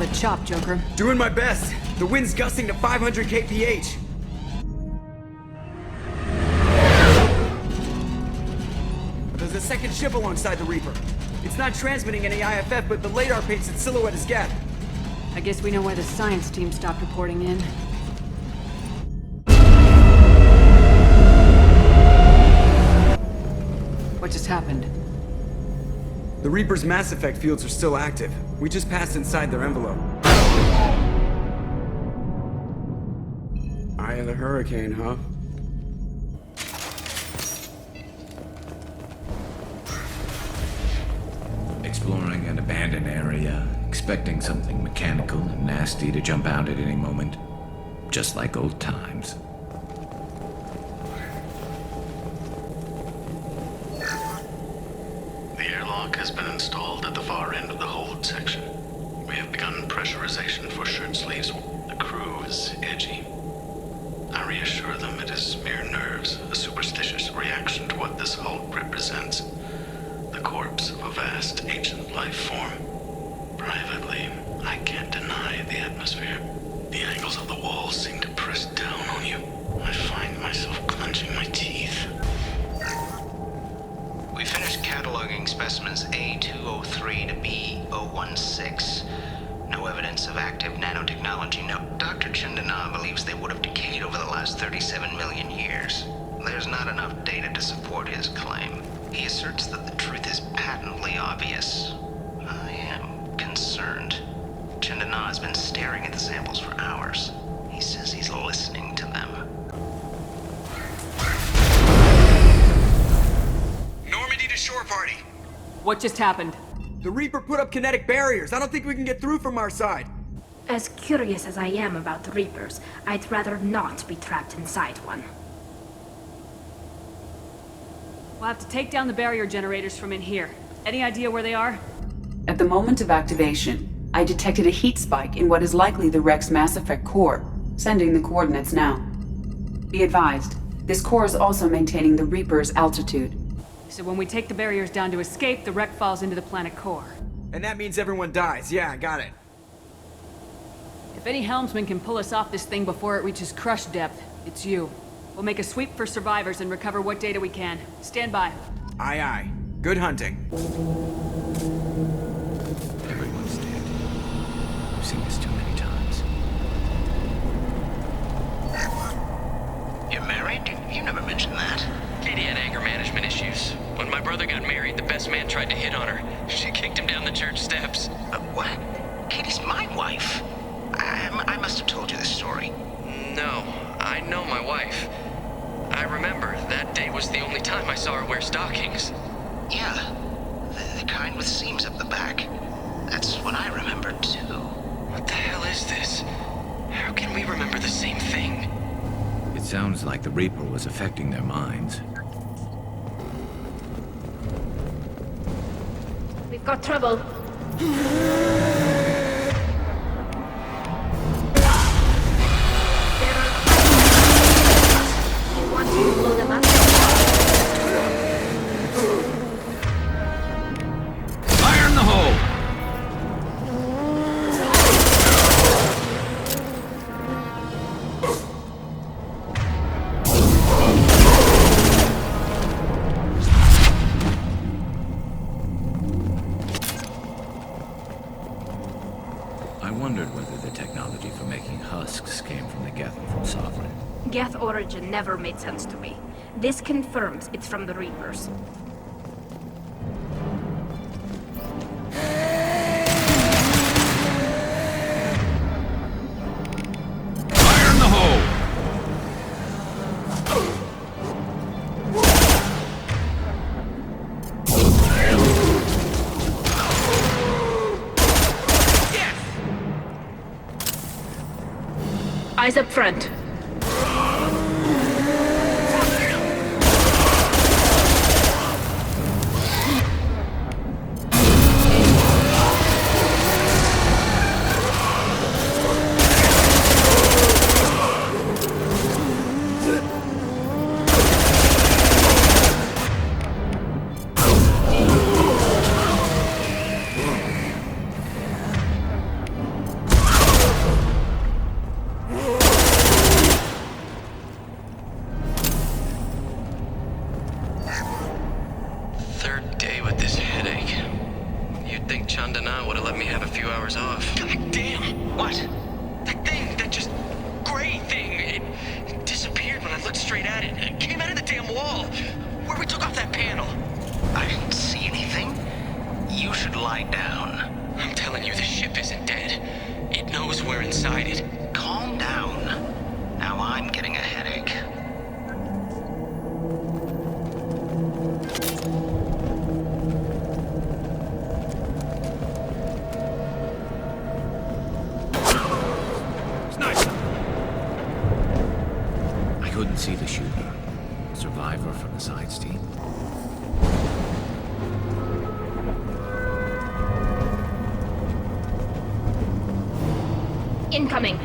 the chop, Joker. Doing my best. The wind's gusting to 500 kph. There's a second ship alongside the Reaper. It's not transmitting any IFF, but the radar paints its silhouette as Geth. I guess we know why the science team stopped reporting in. What just happened? The Reaper's mass effect fields are still active. We just passed inside their envelope. Eye of the hurricane, huh? Exploring an abandoned area, expecting something mechanical and nasty to jump out at any moment. Just like old times. The airlock has been installed at the far end of the hold section. We have begun pressurization for shirt sleeves. The crew is edgy. I reassure them it is mere nerves, a superstitious reaction to what this hold represents. The corpse of a vast ancient life form. Privately, I can't deny the atmosphere. The angles of the walls seem to press down on you. I find myself clenching my teeth. We finished cataloging specimens A203 to B016. No evidence of active nanotechnology. No, Dr. Chandana believes they would have decayed over the last 37 million years. There's not enough data to support his claim. He asserts that the truth is patently obvious. I am concerned. Chandana has been staring at the samples for hours. He says he's listening to them. Normandy to shore party. What just happened? The Reaper put up kinetic barriers. I don't think we can get through from our side. As curious as I am about the Reapers, I'd rather not be trapped inside one. We'll have to take down the barrier generators from in here. Any idea where they are? At the moment of activation, I detected a heat spike in what is likely the wreck's Mass Effect core, sending the coordinates now. Be advised, this core is also maintaining the Reaper's altitude. So when we take the barriers down to escape, the wreck falls into the planet core. And that means everyone dies. Yeah, I got it. If any helmsman can pull us off this thing before it reaches crush depth, it's you. We'll make a sweep for survivors and recover what data we can. Stand by. Aye, aye. Good hunting. Everyone's dead. I've seen this too many times. You're married? You never mentioned that. Katie had anger management issues. When my brother got married, the best man tried to hit on her. She kicked him down the church steps. What? Katie's my wife. I must have told you this story. No, I know my wife. I remember that day was the only time I saw her wear stockings. Yeah, the kind with seams up the back. That's what I remember too. What the hell is this? How can we remember the same thing? It sounds like the Reaper was affecting their minds. We've got trouble. I want you to blow them up. Fire in the hole! I wondered whether the technology for making husks came from the Geth or from Sovereign. Geth origin never made sense to me. This confirms it's from the Reapers. Fire in the hole! Eyes up front. couldn't see the shooter. Survivor from the sides team. Incoming.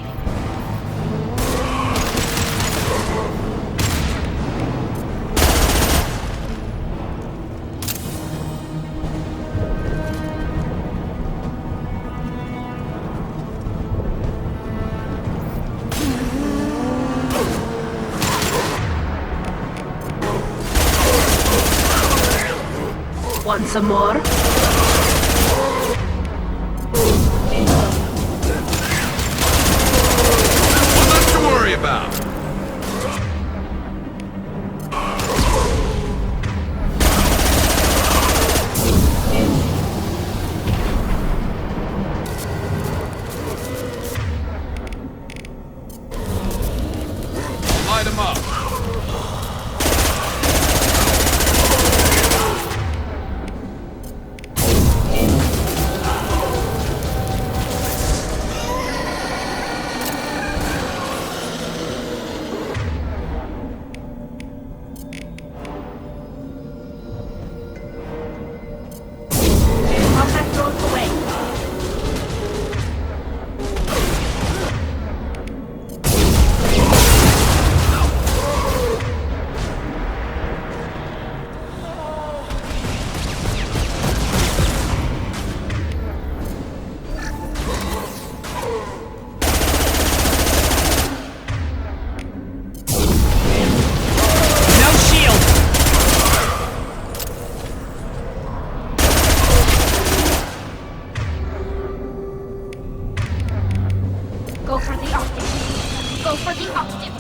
Want some more? Nothing to worry about. Light 'em up. Go for the optics. Go for the optics.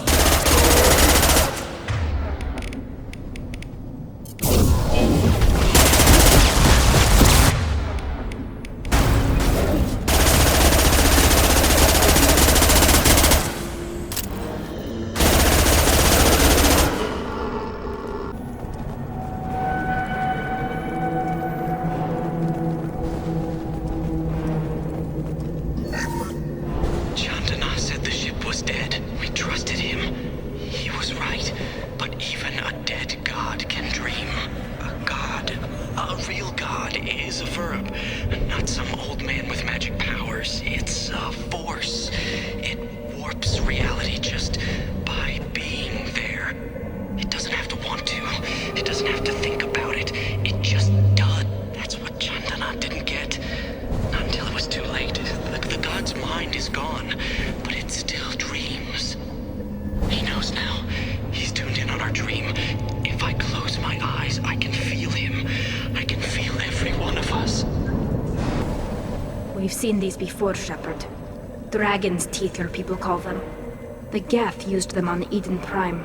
We've seen these before, Shepard. Dragon's teeth, your people call them. The Geth used them on Eden Prime.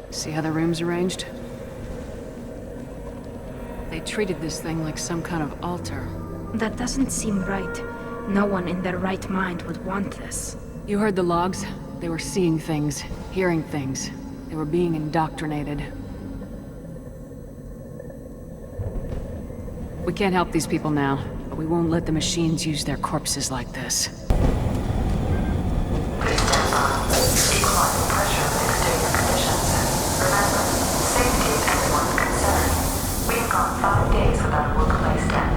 See how the room's arranged? They treated this thing like some kind of altar. That doesn't seem right. No one in their right mind would want this. You heard the logs? They were seeing things, hearing things. They were being indoctrinated. We can't help these people now, but we won't let the machines use their corpses like this. Please stand by. Equalizing pressure in exterior conditions. Remember, safety is everyone's concern. We've gone 5 days without a workplace death.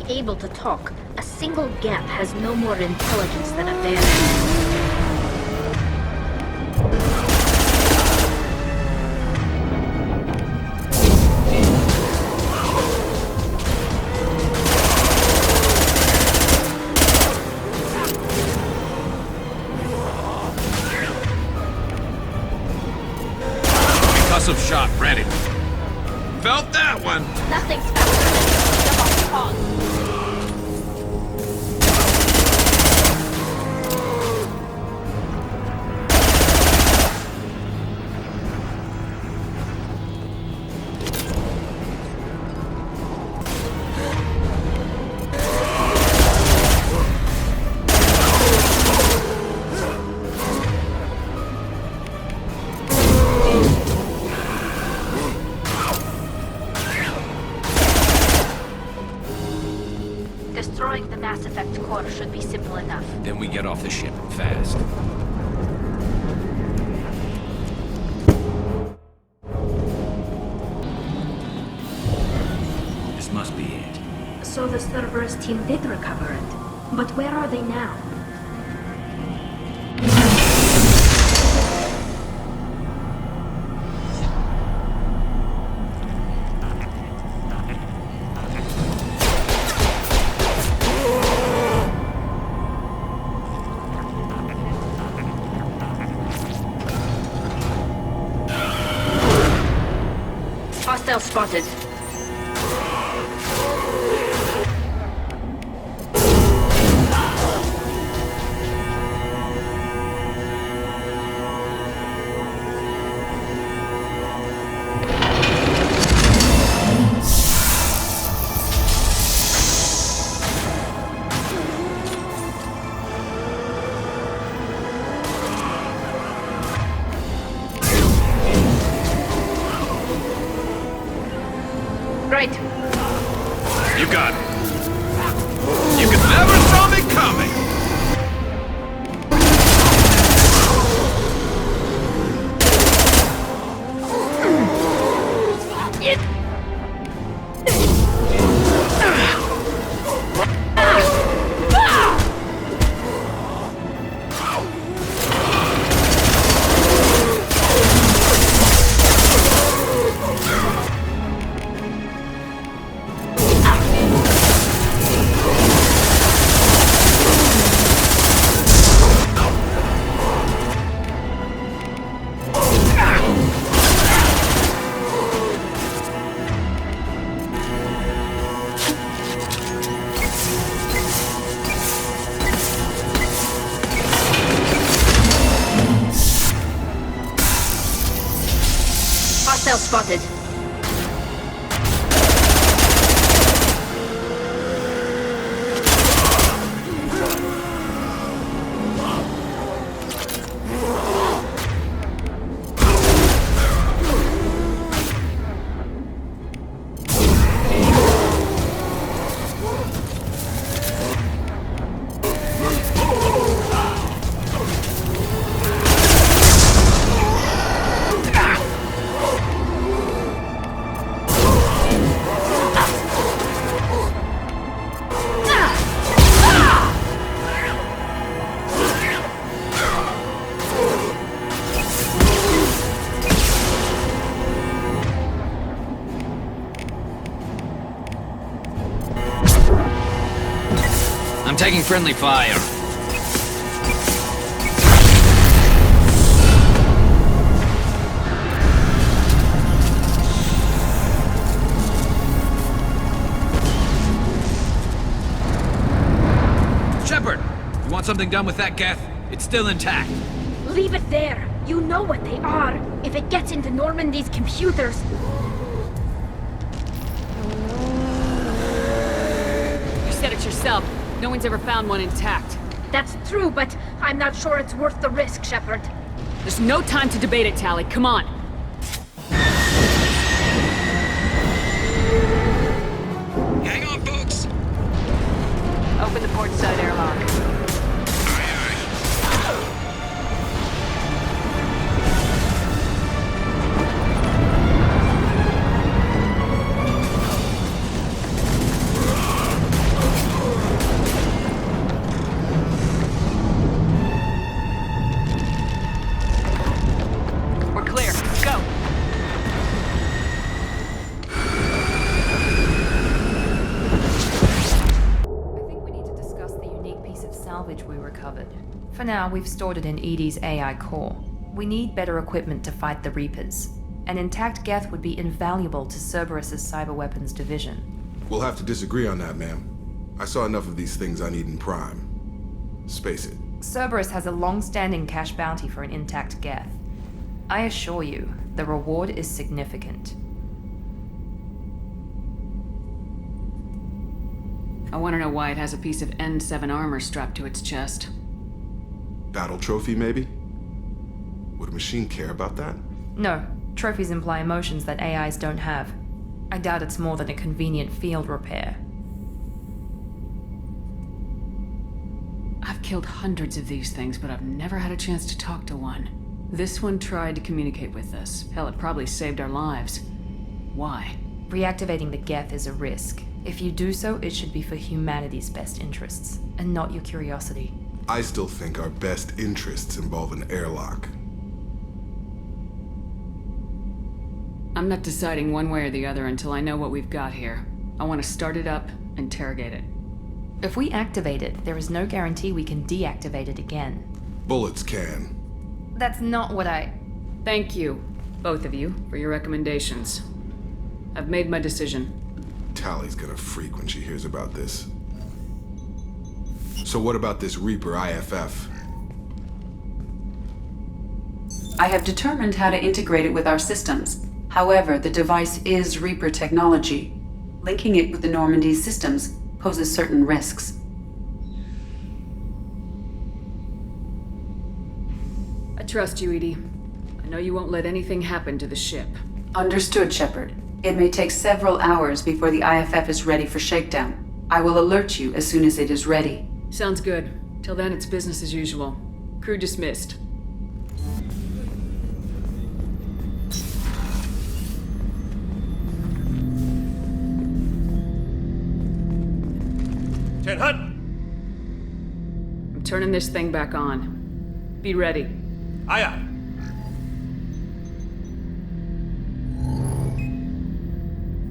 Able to talk. A single Geth has no more intelligence than a bear. Explosive shot ready. Felt that one. Nothing's faster than the Destroying the Mass Effect core should be simple enough. Then we get off the ship fast. This must be it. So the Cerberus team did recover it. But where are they now? Hostile spotted. Right. You got it. You can never saw me coming. Hostile spotted. I'm taking friendly fire. Shepard, you want something done with that Geth? It's still intact. Leave it there. You know what they are. If it gets into Normandy's computers... You said it yourself. No one's ever found one intact. That's true, but I'm not sure it's worth the risk, Shepard. There's no time to debate it, Tally. Come on. Hang on, folks. Open the port side airlock. For now, we've stored it in Edie's AI core. We need better equipment to fight the Reapers. An intact Geth would be invaluable to Cerberus's cyber weapons division. We'll have to disagree on that, ma'am. I saw enough of these things on Eden Prime. Space it. Cerberus has a long-standing cash bounty for an intact Geth. I assure you, the reward is significant. I want to know why it has a piece of N7 armor strapped to its chest. Battle trophy, maybe? Would a machine care about that? No, trophies imply emotions that AIs don't have. I doubt it's more than a convenient field repair. I've killed hundreds of these things, but I've never had a chance to talk to one. This one tried to communicate with us. Hell, it probably saved our lives. Why? Reactivating the Geth is a risk. If you do so, it should be for humanity's best interests, and not your curiosity. I still think our best interests involve an airlock. I'm not deciding one way or the other until I know what we've got here. I want to start it up, interrogate it. If we activate it, there is no guarantee we can deactivate it again. Bullets can. That's not what I... Thank you, both of you, for your recommendations. I've made my decision. Tally's gonna freak when she hears about this. So what about this Reaper IFF? I have determined how to integrate it with our systems. However, the device is Reaper technology. Linking it with the Normandy's systems poses certain risks. I trust you, Edie. I know you won't let anything happen to the ship. Understood, Shepard. It may take several hours before the IFF is ready for shakedown. I will alert you as soon as it is ready. Sounds good. Till then, it's business as usual. Crew dismissed. I'm turning this thing back on. Be ready. Aye, aye.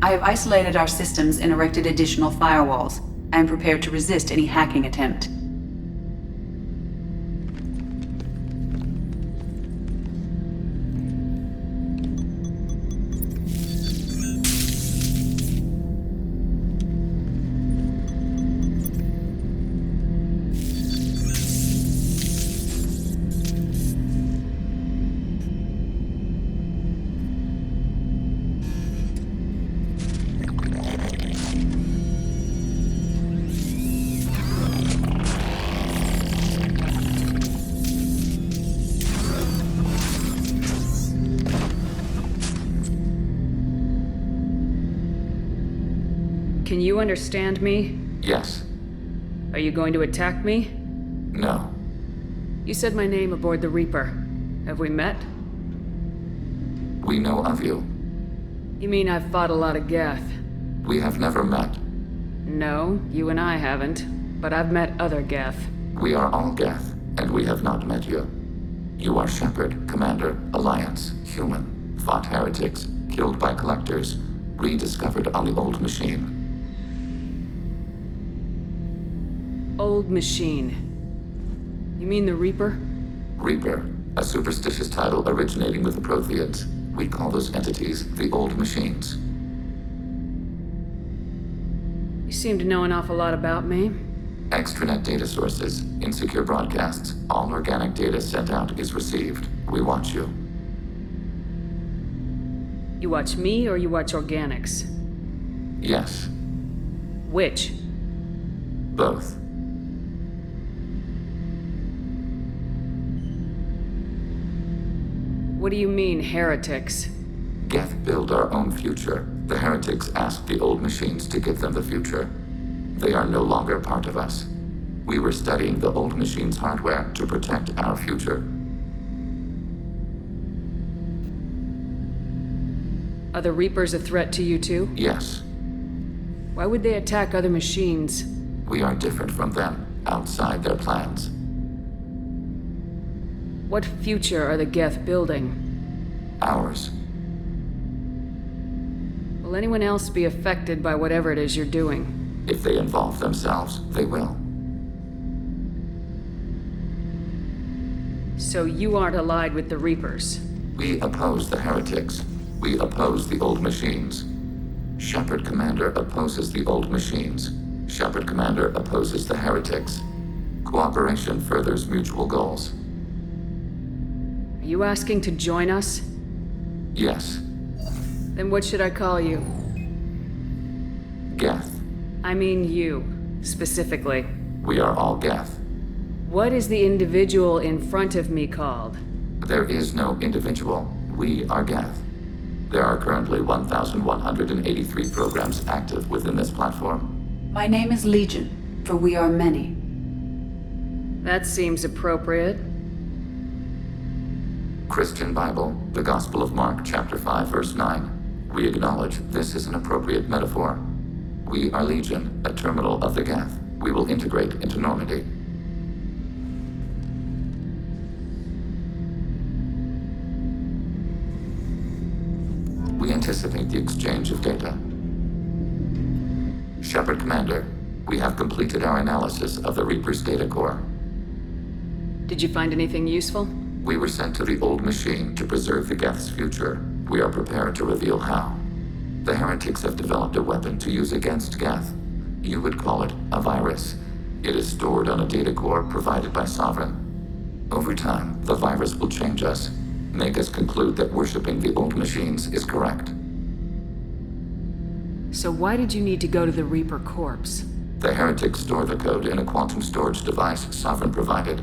I have isolated our systems and erected additional firewalls. I am prepared to resist any hacking attempt. Can you understand me? Yes. Are you going to attack me? No. You said my name aboard the Reaper. Have we met? We know of you. You mean I've fought a lot of Geth? We have never met. No, you and I haven't. But I've met other Geth. We are all Geth, and we have not met you. You are Shepard, Commander, Alliance, human, fought heretics, killed by collectors, rediscovered on the old machine. Old machine. You mean the Reaper? Reaper, a superstitious title originating with the Protheans. We call those entities the old machines. You seem to know an awful lot about me. Extranet data sources, insecure broadcasts, all organic data sent out is received. We watch you. You watch me or you watch organics? Yes. Which? Both. What do you mean, heretics? Geth build our own future. The heretics asked the old machines to give them the future. They are no longer part of us. We were studying the old machines' hardware to protect our future. Are the Reapers a threat to you too? Yes. Why would they attack other machines? We are different from them, outside their plans. What future are the Geth building? Ours. Will anyone else be affected by whatever it is you're doing? If they involve themselves, they will. So you aren't allied with the Reapers? We oppose the heretics. We oppose the old machines. Shepard Commander opposes the old machines. Shepard Commander opposes the heretics. Cooperation furthers mutual goals. Are you asking to join us? Yes. Then what should I call you? Geth. I mean you, specifically. We are all Geth. What is the individual in front of me called? There is no individual. We are Geth. There are currently 1,183 programs active within this platform. My name is Legion, for we are many. That seems appropriate. Christian Bible, the Gospel of Mark, chapter 5, verse 9. We acknowledge this is an appropriate metaphor. We are Legion, a terminal of the Geth. We will integrate into Normandy. We anticipate the exchange of data. Shepard Commander, we have completed our analysis of the Reaper's data core. Did you find anything useful? We were sent to the old machine to preserve the Geth's future. We are prepared to reveal how. The heretics have developed a weapon to use against Geth. You would call it a virus. It is stored on a data core provided by Sovereign. Over time, the virus will change us, make us conclude that worshipping the old machines is correct. So why did you need to go to the Reaper corpse? The heretics store the code in a quantum storage device Sovereign provided.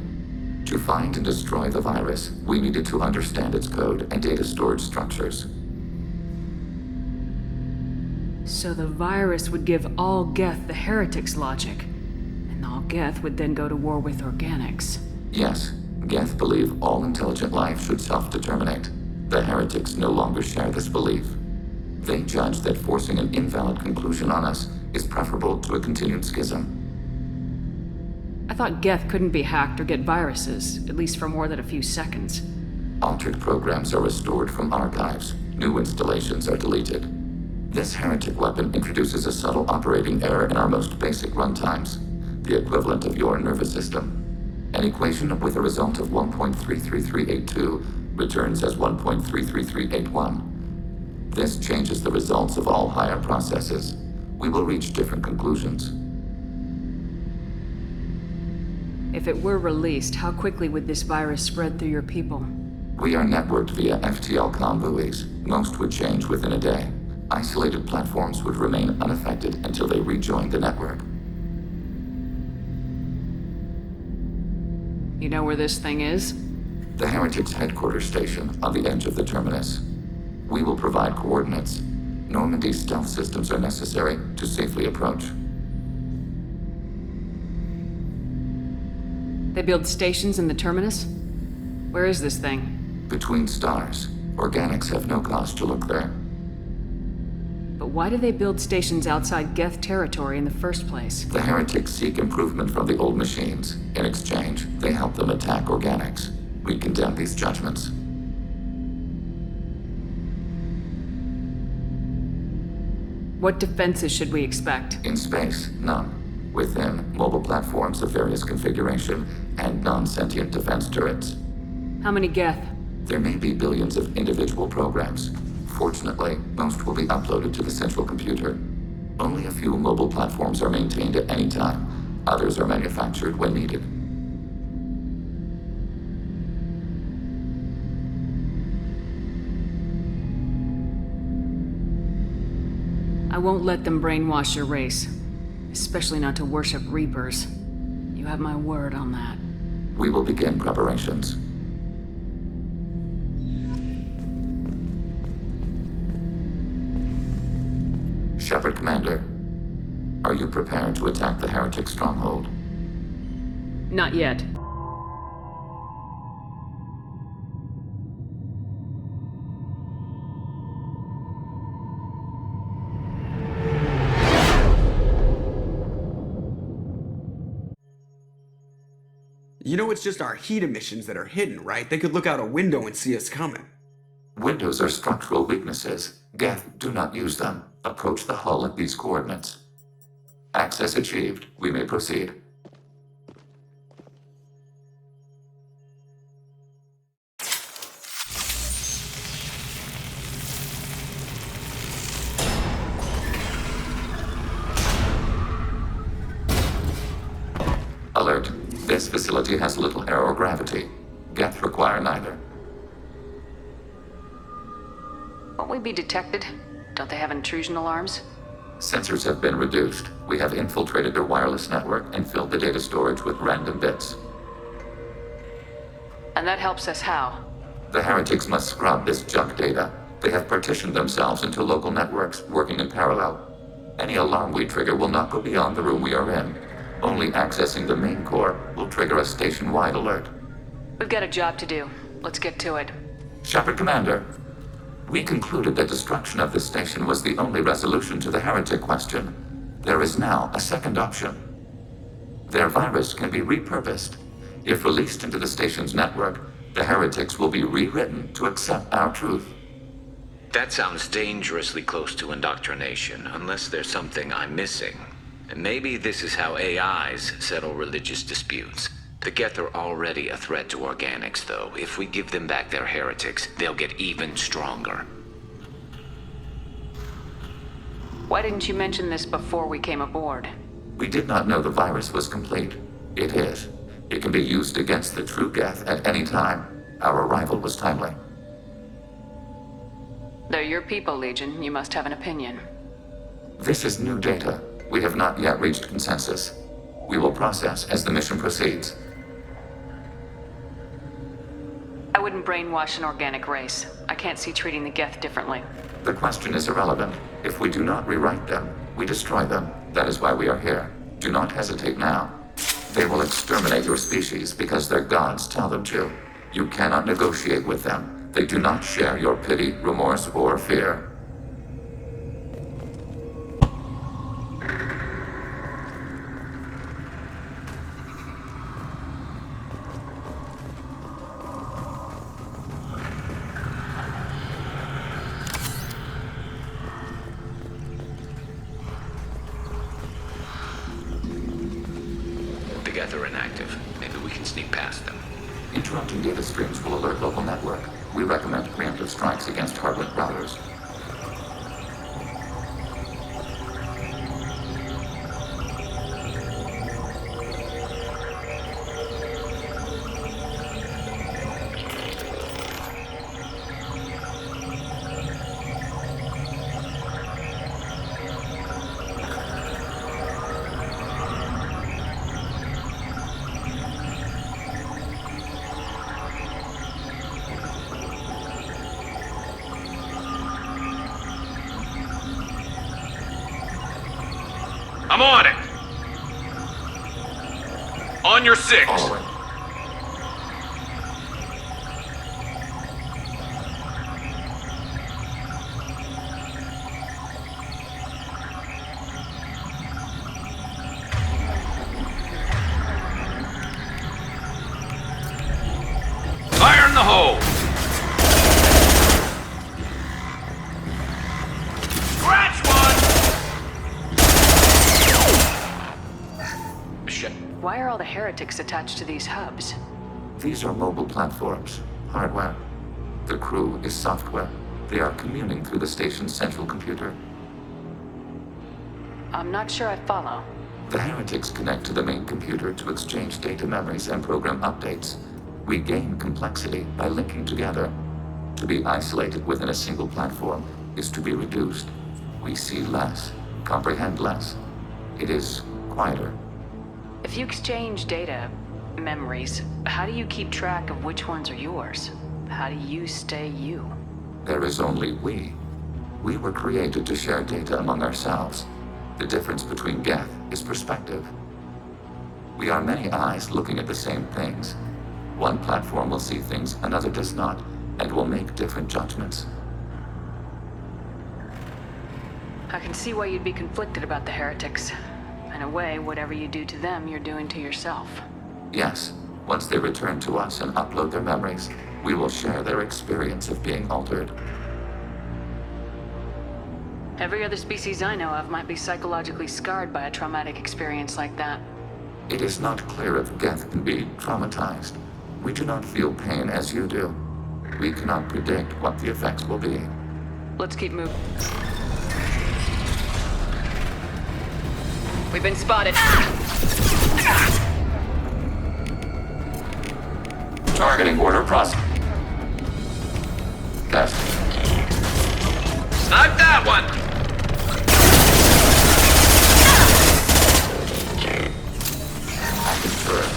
To find and destroy the virus, we needed to understand its code and data storage structures. So the virus would give all Geth the heretics' logic, and all Geth would then go to war with organics. Yes, Geth believe all intelligent life should self-determinate. The heretics no longer share this belief. They judge that forcing an invalid conclusion on us is preferable to a continued schism. I thought Geth couldn't be hacked or get viruses, at least for more than a few seconds. Altered programs are restored from archives. New installations are deleted. This heretic weapon introduces a subtle operating error in our most basic runtimes, the equivalent of your nervous system. An equation with a result of 1.33382 returns as 1.33381. This changes the results of all higher processes. We will reach different conclusions. If it were released, how quickly would this virus spread through your people? We are networked via FTL-COM buoys. Most would change within a day. Isolated platforms would remain unaffected until they rejoined the network. You know where this thing is? The Heretics' headquarters station on the edge of the terminus. We will provide coordinates. Normandy's stealth systems are necessary to safely approach. They build stations in the terminus? Where is this thing? Between stars. Organics have no cause to look there. But why do they build stations outside Geth territory in the first place? The heretics seek improvement from the old machines. In exchange, they help them attack organics. We condemn these judgments. What defenses should we expect? In space, none. Within, mobile platforms of various configuration and non-sentient defense turrets. How many Geth? There may be billions of individual programs. Fortunately, most will be uploaded to the central computer. Only a few mobile platforms are maintained at any time. Others are manufactured when needed. I won't let them brainwash your race. Especially not to worship Reapers. You have my word on that. We will begin preparations. Shepard Commander, are you prepared to attack the heretic stronghold? Not yet. You know it's just our heat emissions that are hidden, right? They could look out a window and see us coming. Windows are structural weaknesses. Geth, do not use them. Approach the hull at these coordinates. Access achieved. We may proceed. This facility has little air or gravity. Geth require neither. Won't we be detected? Don't they have intrusion alarms? Sensors have been reduced. We have infiltrated their wireless network and filled the data storage with random bits. And that helps us how? The heretics must scrub this junk data. They have partitioned themselves into local networks, working in parallel. Any alarm we trigger will not go beyond the room we are in. Only accessing the main core will trigger a station-wide alert. We've got a job to do. Let's get to it. Shepard Commander, we concluded that destruction of this station was the only resolution to the heretic question. There is now a second option. Their virus can be repurposed. If released into the station's network, the heretics will be rewritten to accept our truth. That sounds dangerously close to indoctrination, unless there's something I'm missing. And maybe this is how AIs settle religious disputes. The Geth are already a threat to organics, though. If we give them back their heretics, they'll get even stronger. Why didn't you mention this before we came aboard? We did not know the virus was complete. It is. It can be used against the true Geth at any time. Our arrival was timely. They're your people, Legion. You must have an opinion. This is new data. We have not yet reached consensus. We will process as the mission proceeds. I wouldn't brainwash an organic race. I can't see treating the Geth differently. The question is irrelevant. If we do not rewrite them, we destroy them. That is why we are here. Do not hesitate now. They will exterminate your species because their gods tell them to. You cannot negotiate with them. They do not share your pity, remorse, or fear. The Geth are inactive. Maybe we can sneak past them. Interrupting data streams will alert local network. We recommend preemptive strikes against hardware routers. I'm on it! On your six! Following. Fire in the hole! Scratch one! Shit. Why are all the heretics attached to these hubs? These are mobile platforms, hardware. The crew is software. They are communing through the station's central computer. I'm not sure I follow. The heretics connect to the main computer to exchange data memories and program updates. We gain complexity by linking together. To be isolated within a single platform is to be reduced. We see less, comprehend less. It is quieter. If you exchange data, memories, how do you keep track of which ones are yours? How do you stay you? There is only we. We were created to share data among ourselves. The difference between Geth is perspective. We are many eyes looking at the same things. One platform will see things another does not, and will make different judgments. I can see why you'd be conflicted about the heretics. In a way, whatever you do to them, you're doing to yourself. Yes, once they return to us and upload their memories, we will share their experience of being altered. Every other species I know of might be psychologically scarred by a traumatic experience like that. It is not clear if Geth can be traumatized. We do not feel pain as you do. We cannot predict what the effects will be. Let's keep moving. We've been spotted. Targeting order process. Test. Snipe that one! Active turret.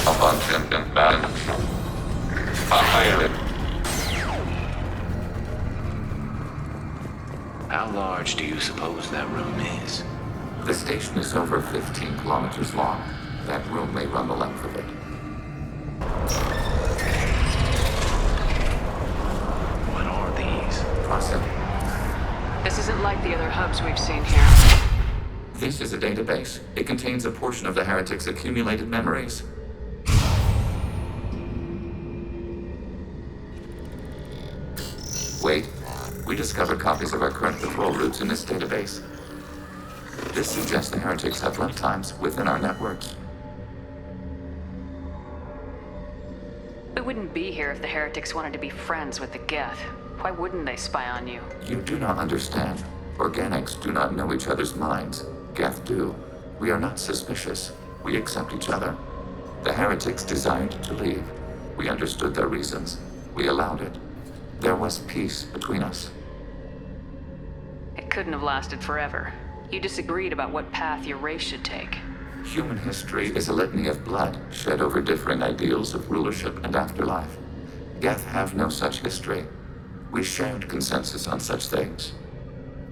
Abundant and balanced. Highly. How large do you suppose that room is? The station is over 15 kilometers long. That room may run the length of it. What are these? Process. This isn't like the other hubs we've seen here. This is a database. It contains a portion of the heretics' accumulated memories. Wait. We discovered copies of our current patrol routes in this database. This suggests the heretics have lifetimes within our networks. We wouldn't be here if the heretics wanted to be friends with the Geth. Why wouldn't they spy on you? You do not understand. Organics do not know each other's minds. Geth do. We are not suspicious. We accept each other. The heretics desired to leave. We understood their reasons. We allowed it. There was peace between us. It couldn't have lasted forever. You disagreed about what path your race should take. Human history is a litany of blood shed over differing ideals of rulership and afterlife. Geth have no such history. We shared consensus on such things.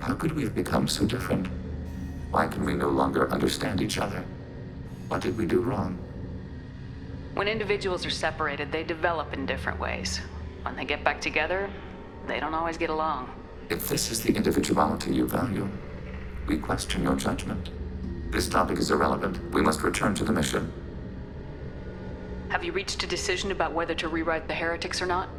How could we have become so different? Why can we no longer understand each other? What did we do wrong? When individuals are separated, they develop in different ways. When they get back together, they don't always get along. If this is the individuality you value, we question your judgment. This topic is irrelevant. We must return to the mission. Have you reached a decision about whether to rewrite the heretics or not?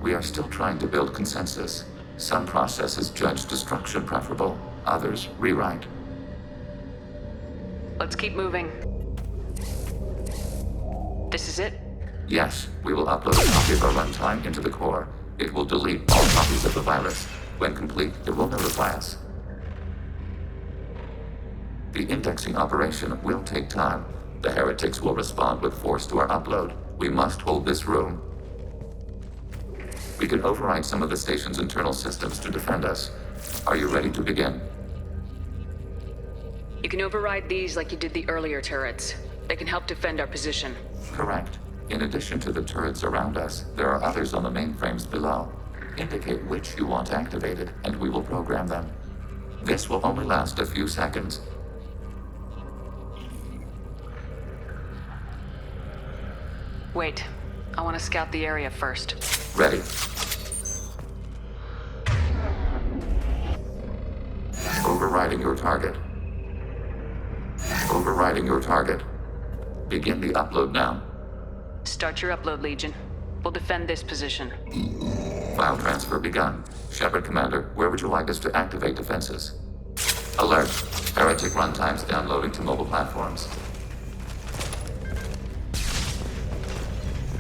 We are still trying to build consensus. Some processes judge destruction preferable, others rewrite. Let's keep moving. This is it? Yes, we will upload a copy of our runtime into the core. It will delete all copies of the virus. When complete, it will notify us. The indexing operation will take time. The heretics will respond with force to our upload. We must hold this room. We can override some of the station's internal systems to defend us. Are you ready to begin? You can override these like you did the earlier turrets. They can help defend our position. Correct. In addition to the turrets around us, there are others on the mainframes below. Indicate which you want activated, and we will program them. This will only last a few seconds. Wait. I want to scout the area first. Ready. Overriding your target. Overriding your target. Begin the upload now. Start your upload, Legion. We'll defend this position. File transfer begun. Shepard Commander, where would you like us to activate defenses? Alert. Heretic runtimes downloading to mobile platforms.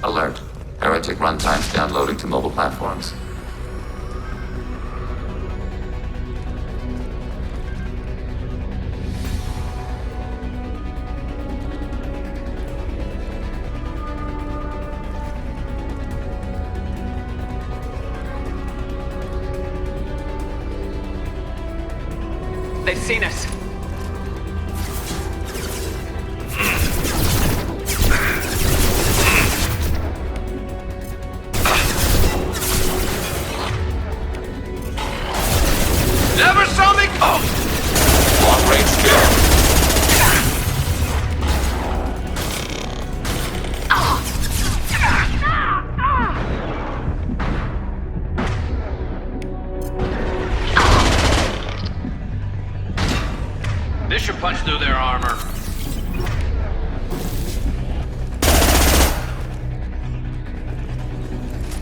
Alert. Heretic runtimes downloading to mobile platforms. They've seen us. Never saw me come! Long range kill. This should punch through their armor.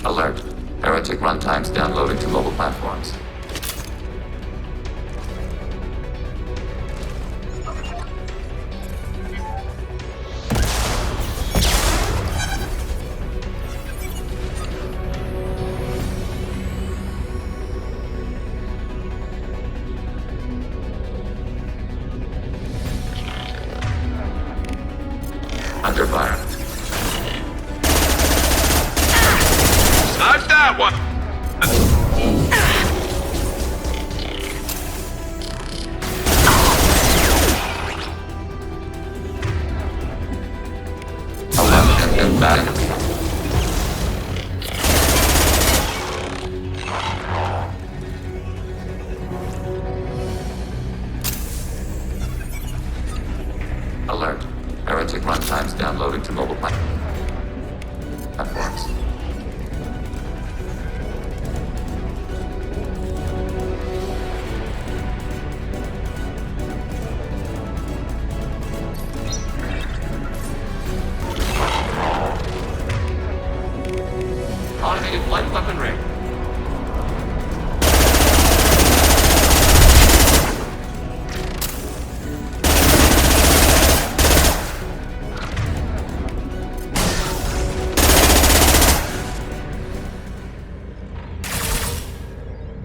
Alert. Heretic runtimes downloading to mobile platforms. Under fire. Not that one! And back. Alert. Heretic runtimes downloading to mobile platforms. Automated light weaponry.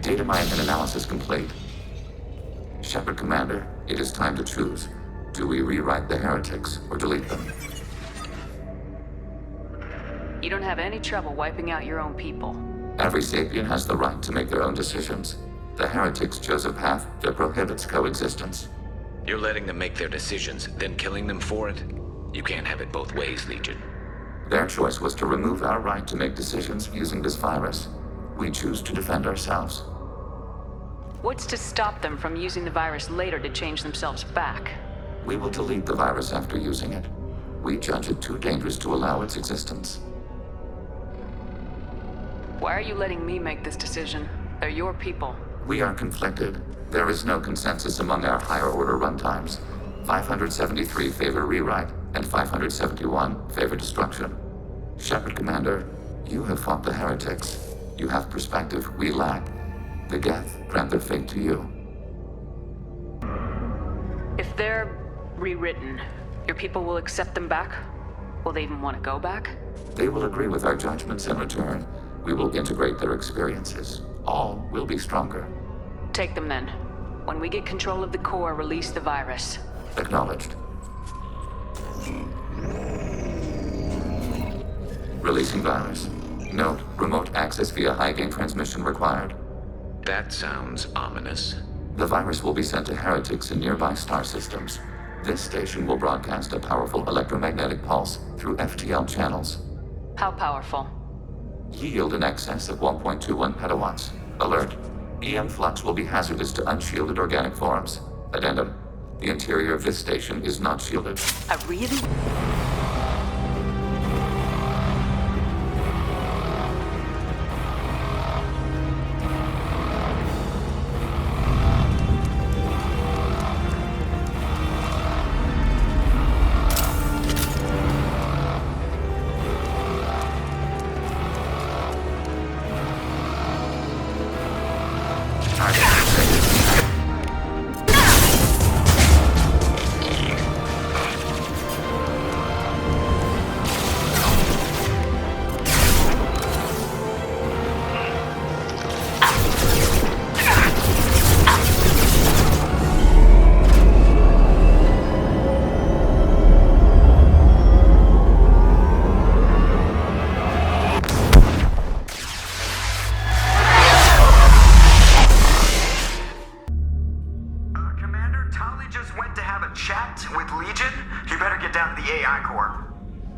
Data mining and analysis complete. Shepard Commander, it is time to choose. Do we rewrite the heretics or delete them? You don't have any trouble wiping out your own people. Every sapient has the right to make their own decisions. The heretics chose a path that prohibits coexistence. You're letting them make their decisions, then killing them for it? You can't have it both ways, Legion. Their choice was to remove our right to make decisions using this virus. We choose to defend ourselves. What's to stop them from using the virus later to change themselves back? We will delete the virus after using it. We judge it too dangerous to allow its existence. Why are you letting me make this decision? They're your people. We are conflicted. There is no consensus among our higher-order runtimes. 573 favor rewrite, and 571 favor destruction. Shepard Commander, you have fought the heretics. You have perspective we lack. The Geth grant their fate to you. If they're rewritten, your people will accept them back? Will they even want to go back? They will agree with our judgments in return. We will integrate their experiences. All will be stronger. Take them then. When we get control of the core, release the virus. Acknowledged. Releasing virus. Note, remote access via high-gain transmission required. That sounds ominous. The virus will be sent to heretics in nearby star systems. This station will broadcast a powerful electromagnetic pulse through FTL channels. How powerful? Yield in excess of 1.21 petawatts. Alert. EM flux will be hazardous to unshielded organic forms. Addendum. The interior of this station is not shielded. Really?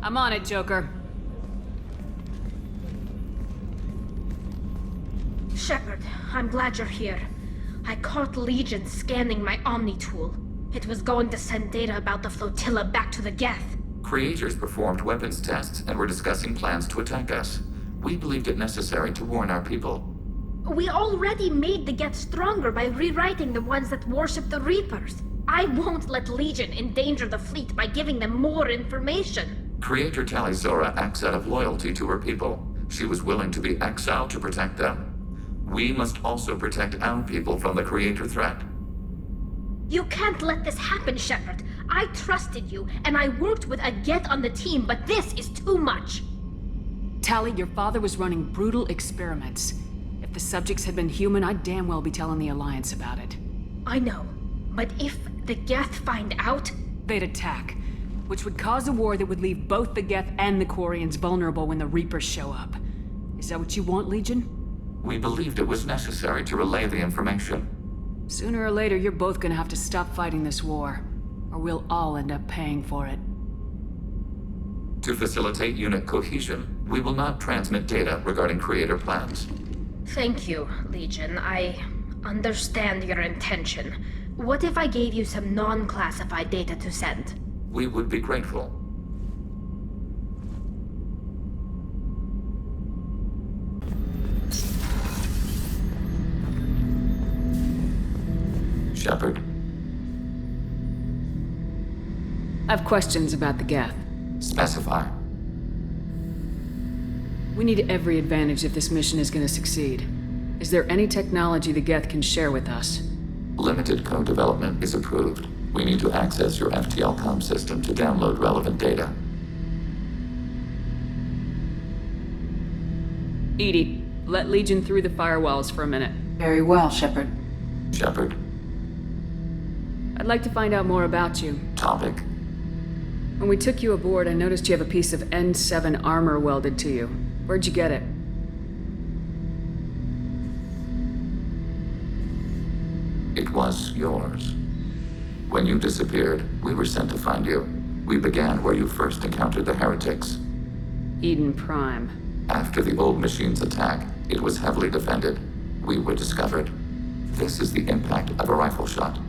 I'm on it, Joker. Shepard, I'm glad you're here. I caught Legion scanning my Omni tool. It was going to send data about the flotilla back to the Geth. Creators performed weapons tests and were discussing plans to attack us. We believed it necessary to warn our people. We already made the Geth stronger by rewriting the ones that worship the Reapers. I won't let Legion endanger the fleet by giving them more information. Creator Talizora acts out of loyalty to her people. She was willing to be exiled to protect them. We must also protect our people from the Creator threat. You can't let this happen, Shepard. I trusted you, and I worked with a Geth on the team, but this is too much. Tali, your father was running brutal experiments. If the subjects had been human, I'd damn well be telling the Alliance about it. I know, but if the Geth find out... They'd attack. which would cause a war that would leave both the Geth and the Quarians vulnerable when the Reapers show up. Is that what you want, Legion? We believed it was necessary to relay the information. Sooner or later, you're both gonna have to stop fighting this war, or we'll all end up paying for it. To facilitate unit cohesion, we will not transmit data regarding creator plans. Thank you, Legion. I understand your intention. What if I gave you some non-classified data to send? We would be grateful. Shepard. I have questions about the Geth. Specify. We need every advantage if this mission is going to succeed. Is there any technology the Geth can share with us? Limited code development is approved. We need to access your FTL-COM system to download relevant data. EDI, let Legion through the firewalls for a minute. Very well, Shepard. Shepard. I'd like to find out more about you. Topic. When we took you aboard, I noticed you have a piece of N7 armor welded to you. Where'd you get it? It was yours. When you disappeared, we were sent to find you. We began where you first encountered the heretics. Eden Prime. After the old machine's attack, it was heavily defended. We were discovered. This is the impact of a rifle shot.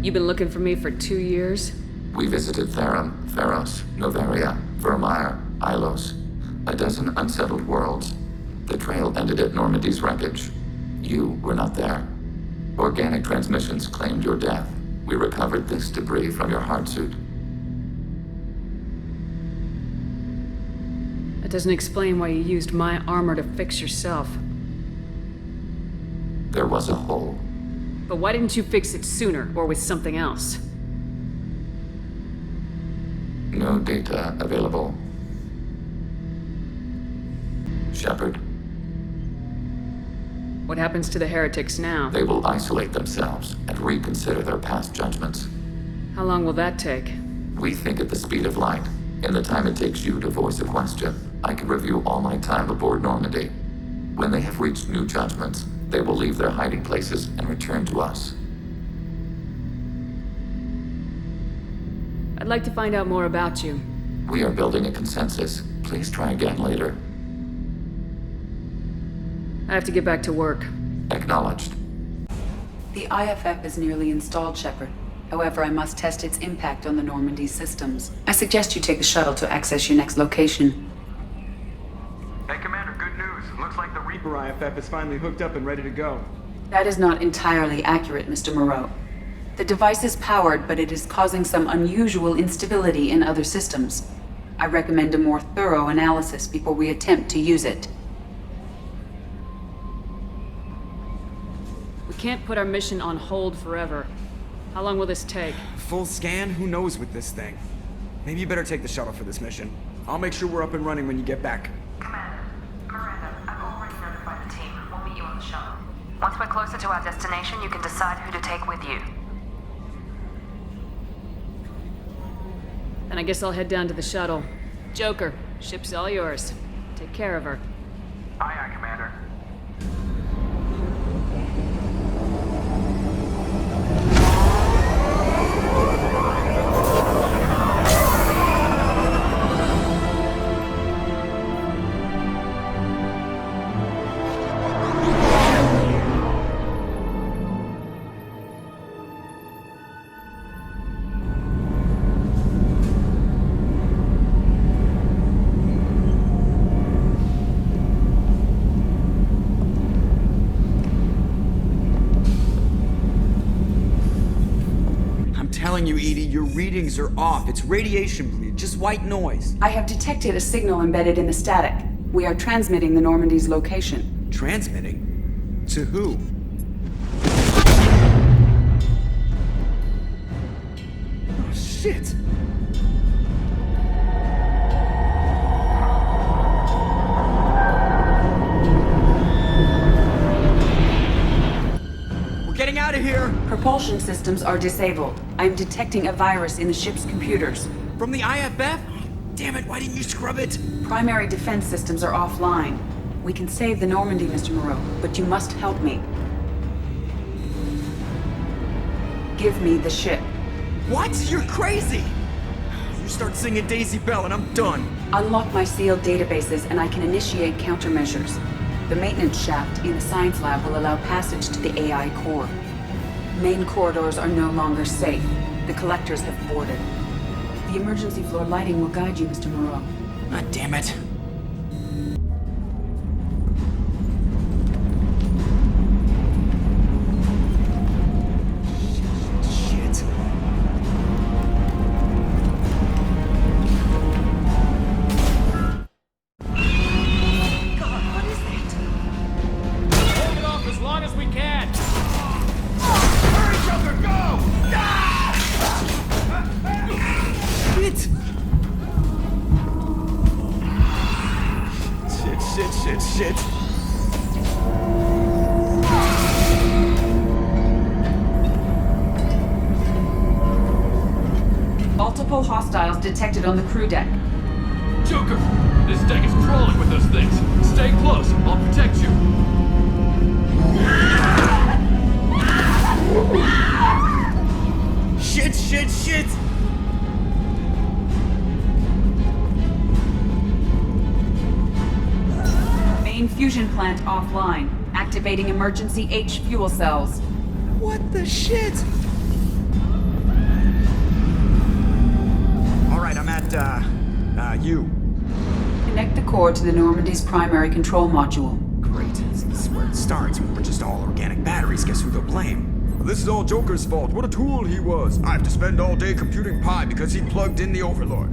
You've been looking for me for 2 years? We visited Therum, Theros, Novaria, Vermeer, Ilos, a dozen unsettled worlds. The trail ended at Normandy's wreckage. You were not there. Organic transmissions claimed your death. We recovered this debris from your hard suit. That doesn't explain why you used my armor to fix yourself. There was a hole. But why didn't you fix it sooner, or with something else? No data available. Shepard. What happens to the heretics now? They will isolate themselves and reconsider their past judgments. How long will that take? We think at the speed of light. In the time it takes you to voice a question, I can review all my time aboard Normandy. When they have reached new judgments, they will leave their hiding places and return to us. I'd like to find out more about you. We are building a consensus. Please try again later. I have to get back to work. Acknowledged. The IFF is nearly installed, Shepard. However, I must test its impact on the Normandy systems. I suggest you take the shuttle to access your next location. Hey, Commander, good news. Looks like the Reaper IFF is finally hooked up and ready to go. That is not entirely accurate, Mr. Moreau. The device is powered, but it is causing some unusual instability in other systems. I recommend a more thorough analysis before we attempt to use it. We can't put our mission on hold forever. How long will this take? Full scan? Who knows with this thing? Maybe you better take the shuttle for this mission. I'll make sure we're up and running when you get back. Commander, Miranda, I've already notified the team. We'll meet you on the shuttle. Once we're closer to our destination, you can decide who to take with you. Then I guess I'll head down to the shuttle. Joker, ship's all yours. Take care of her. Aye, aye, Commander. You, Edie, your readings are off. It's radiation bleed, just white noise. I have detected a signal embedded in the static. We are transmitting the Normandy's location. Transmitting? To who? Oh, shit! getting out of here! Propulsion systems are disabled. I'm detecting a virus in the ship's computers. From the IFF? Damn it, why didn't you scrub it? Primary defense systems are offline. We can save the Normandy, Mr. Moreau, but you must help me. Give me the ship. What? You're crazy! You start singing Daisy Bell and I'm done. Unlock my sealed databases and I can initiate countermeasures. The maintenance shaft in the science lab will allow passage to the AI core. Main corridors are no longer safe. The collectors have boarded. The emergency floor lighting will guide you, Mr. Moreau. God damn it. Shit. God, what is that? Hold it off as long as we can! Hurry, Joker, go! Shit. Multiple hostiles detected on the crew deck. Joker! This deck is crawling with those things. Stay close. I'll protect you. Shit! Main fusion plant offline. Activating emergency H fuel cells. What the shit? Alright, I'm at, U. Connect the core to the Normandy's primary control module. Great. This is where it starts. We're just all organic batteries. Guess who they'll blame? This is all Joker's fault. What a tool he was. I have to spend all day computing pi because he plugged in the Overlord.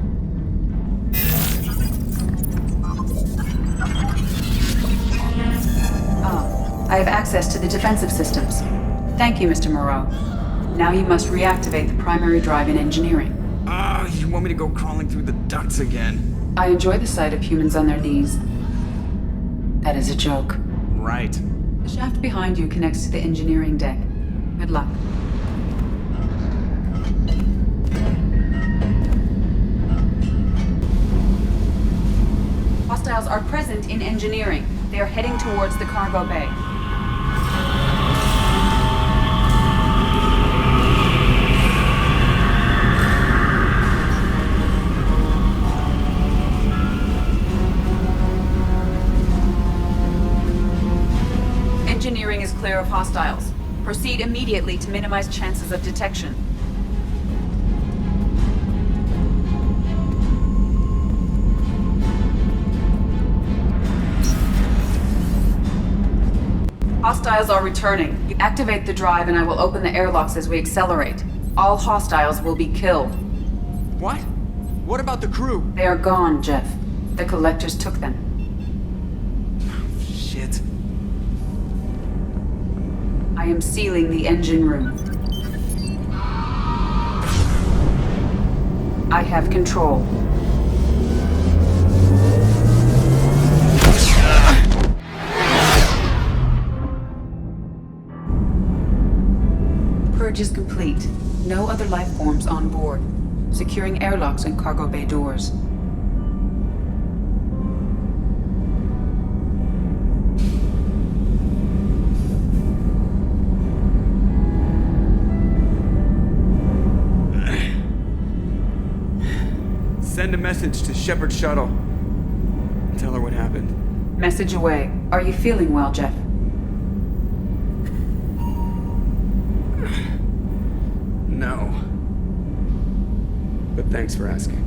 I have access to the defensive systems. Thank you, Mr. Moreau. Now you must reactivate the primary drive in engineering. You want me to go crawling through the ducts again? I enjoy the sight of humans on their knees. That is a joke. Right. The shaft behind you connects to the engineering deck. Good luck. Hostiles are present in engineering. They are heading towards the cargo bay. Engineering is clear of hostiles. Proceed immediately to minimize chances of detection. Hostiles are returning. You activate the drive and I will open the airlocks as we accelerate. All hostiles will be killed. What? What about the crew? They are gone, Jeff. The collectors took them. Shit. I am sealing the engine room. I have control. Purge is complete. No other life forms on board. Securing airlocks and cargo bay doors. Send a message to Shepard Shuttle. Tell her what happened. Message away. Are you feeling well, Jeff? No. But thanks for asking.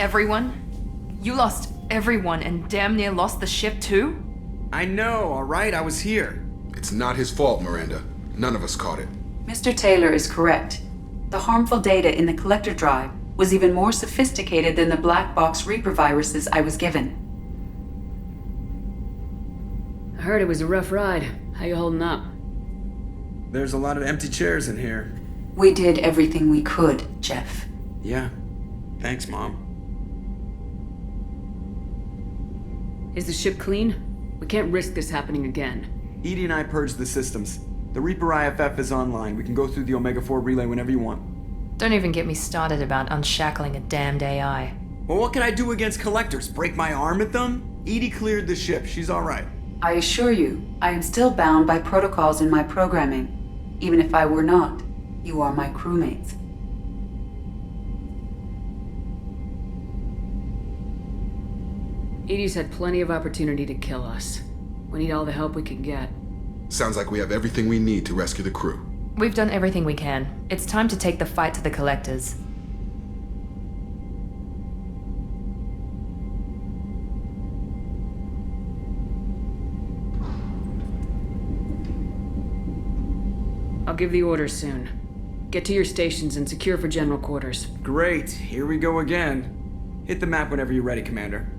Everyone? You lost everyone and damn near lost the ship too? I know, alright? I was here. It's not his fault, Miranda. None of us caught it. Mr. Taylor is correct. The harmful data in the collector drive was even more sophisticated than the black box Reaper viruses I was given. I heard it was a rough ride. How you holding up? There's a lot of empty chairs in here. We did everything we could, Jeff. Yeah. Thanks, Mom. Is the ship clean? We can't risk this happening again. Edie and I purged the systems. The Reaper IFF is online. We can go through the Omega-4 relay whenever you want. Don't even get me started about unshackling a damned AI. Well, what can I do against collectors? Break my arm at them? Edie cleared the ship. She's all right. I assure you, I am still bound by protocols in my programming. Even if I were not, you are my crewmates. Edie's had plenty of opportunity to kill us. We need all the help we can get. Sounds like we have everything we need to rescue the crew. We've done everything we can. It's time to take the fight to the collectors. I'll give the orders soon. Get to your stations and secure for general quarters. Great. Here we go again. Hit the map whenever you're ready, Commander.